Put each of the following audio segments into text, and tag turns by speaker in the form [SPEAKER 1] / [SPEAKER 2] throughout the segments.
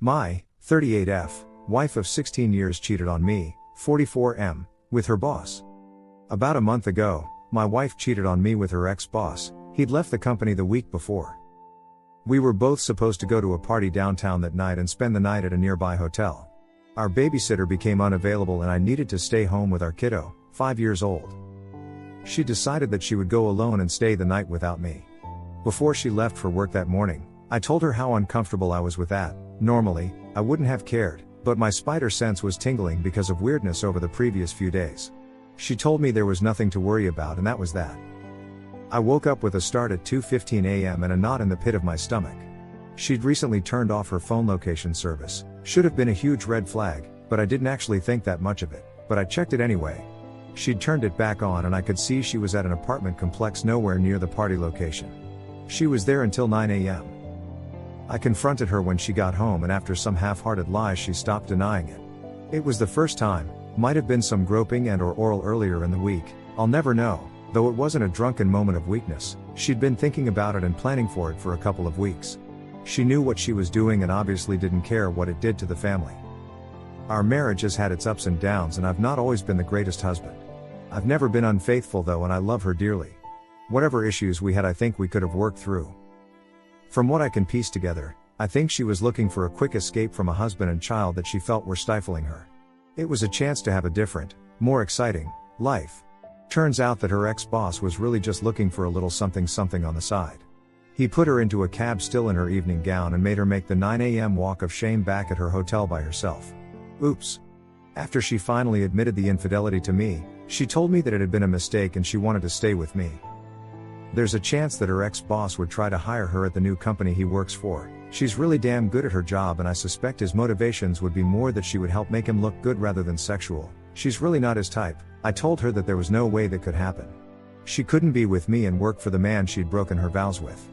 [SPEAKER 1] My 38F wife of 16 years cheated on me, 44M, with her boss. About a month ago, my wife cheated on me with her ex-boss. He'd left the company the week before. We were both supposed to go to a party downtown that night and spend the night at a nearby hotel. Our babysitter became unavailable and I needed to stay home with our kiddo, 5 years old. She decided that she would go alone and stay the night without me. Before she left for work that morning, I told her how uncomfortable I was with that. Normally, I wouldn't have cared, but my spider sense was tingling because of weirdness over the previous few days. She told me there was nothing to worry about and that was that. I woke up with a start at 2:15 a.m. and a knot in the pit of my stomach. She'd recently turned off her phone location service. Should have been a huge red flag, but I didn't actually think that much of it, but I checked it anyway. She'd turned it back on and I could see she was at an apartment complex nowhere near the party location. She was there until 9 a.m. I confronted her when she got home and after some half-hearted lies she stopped denying it. It was the first time, might have been some groping and or oral earlier in the week, I'll never know, though it wasn't a drunken moment of weakness. She'd been thinking about it and planning for it for a couple of weeks. She knew what she was doing and obviously didn't care what it did to the family. Our marriage has had its ups and downs and I've not always been the greatest husband. I've never been unfaithful though and I love her dearly. Whatever issues we had I think we could have worked through. From what I can piece together, I think she was looking for a quick escape from a husband and child that she felt were stifling her. It was a chance to have a different, more exciting, life. Turns out that her ex-boss was really just looking for a little something on the side. He put her into a cab still in her evening gown and made her make the 9 a.m. walk of shame back at her hotel by herself. Oops. After she finally admitted the infidelity to me, she told me that it had been a mistake and she wanted to stay with me. There's a chance that her ex-boss would try to hire her at the new company he works for. She's really damn good at her job and I suspect his motivations would be more that she would help make him look good rather than sexual. She's really not his type. I told her that there was no way that could happen. She couldn't be with me and work for the man she'd broken her vows with.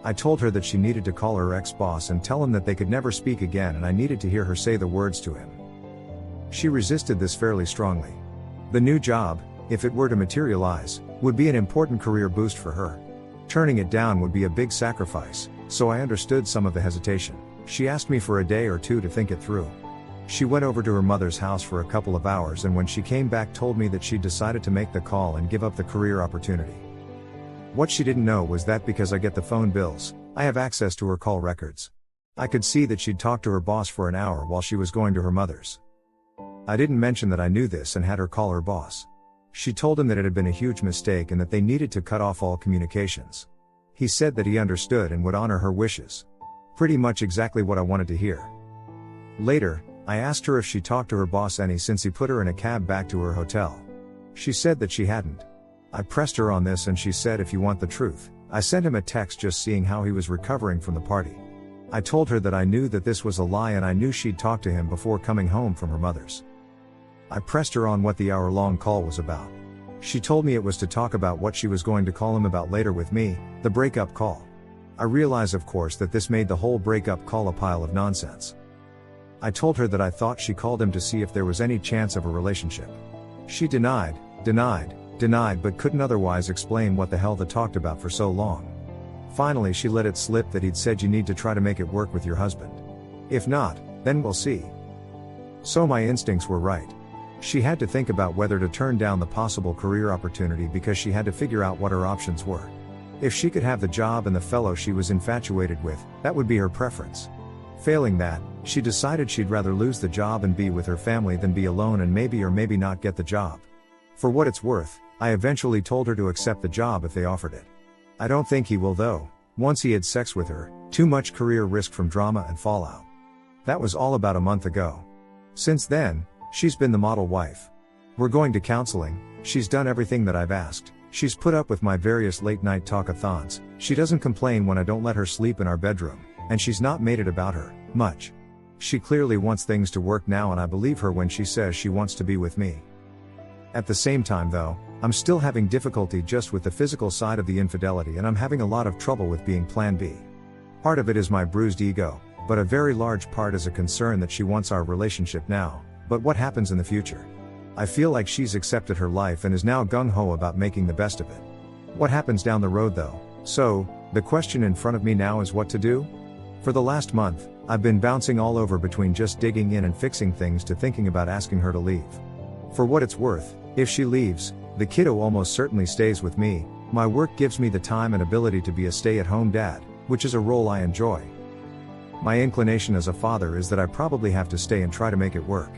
[SPEAKER 1] I told her that she needed to call her ex-boss and tell him that they could never speak again and I needed to hear her say the words to him. She resisted this fairly strongly. The new job, if it were to materialize, would be an important career boost for her. Turning it down would be a big sacrifice, so I understood some of the hesitation. She asked me for a day or two to think it through. She went over to her mother's house for a couple of hours and when she came back told me that she'd decided to make the call and give up the career opportunity. What she didn't know was that because I get the phone bills, I have access to her call records. I could see that she'd talked to her boss for an hour while she was going to her mother's. I didn't mention that I knew this and had her call her boss. She told him that it had been a huge mistake and that they needed to cut off all communications. He said that he understood and would honor her wishes. Pretty much exactly what I wanted to hear. Later, I asked her if she talked to her boss any since he put her in a cab back to her hotel. She said that she hadn't. I pressed her on this and she said if you want the truth, I sent him a text just seeing how he was recovering from the party. I told her that I knew that this was a lie and I knew she'd talked to him before coming home from her mother's. I pressed her on what the hour-long call was about. She told me it was to talk about what she was going to call him about later with me, the breakup call. I realize of course that this made the whole breakup call a pile of nonsense. I told her that I thought she called him to see if there was any chance of a relationship. She denied, but couldn't otherwise explain what the hell they talked about for so long. Finally she let it slip that he'd said you need to try to make it work with your husband. If not, then we'll see. So my instincts were right. She had to think about whether to turn down the possible career opportunity because she had to figure out what her options were. If she could have the job and the fellow she was infatuated with, that would be her preference. Failing that, she decided she'd rather lose the job and be with her family than be alone and maybe or maybe not get the job. For what it's worth, I eventually told her to accept the job if they offered it. I don't think he will though. Once he had sex with her, too much career risk from drama and fallout. That was all about a month ago. Since then, she's been the model wife. We're going to counseling, she's done everything that I've asked, she's put up with my various late-night talkathons, she doesn't complain when I don't let her sleep in our bedroom, and she's not made it about her, much. She clearly wants things to work now and I believe her when she says she wants to be with me. At the same time though, I'm still having difficulty just with the physical side of the infidelity and I'm having a lot of trouble with being plan B. Part of it is my bruised ego, but a very large part is a concern that she wants our relationship now. But what happens in the future? I feel like she's accepted her life and is now gung-ho about making the best of it. What happens down the road though? So, the question in front of me now is what to do? For the last month, I've been bouncing all over between just digging in and fixing things to thinking about asking her to leave. For what it's worth, if she leaves, the kiddo almost certainly stays with me. My work gives me the time and ability to be a stay-at-home dad, which is a role I enjoy. My inclination as a father is that I probably have to stay and try to make it work.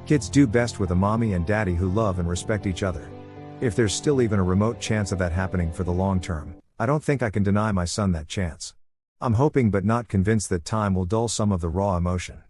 [SPEAKER 1] Kids do best with a mommy and daddy who love and respect each other. If there's still even a remote chance of that happening for the long term, I don't think I can deny my son that chance. I'm hoping but not convinced that time will dull some of the raw emotion.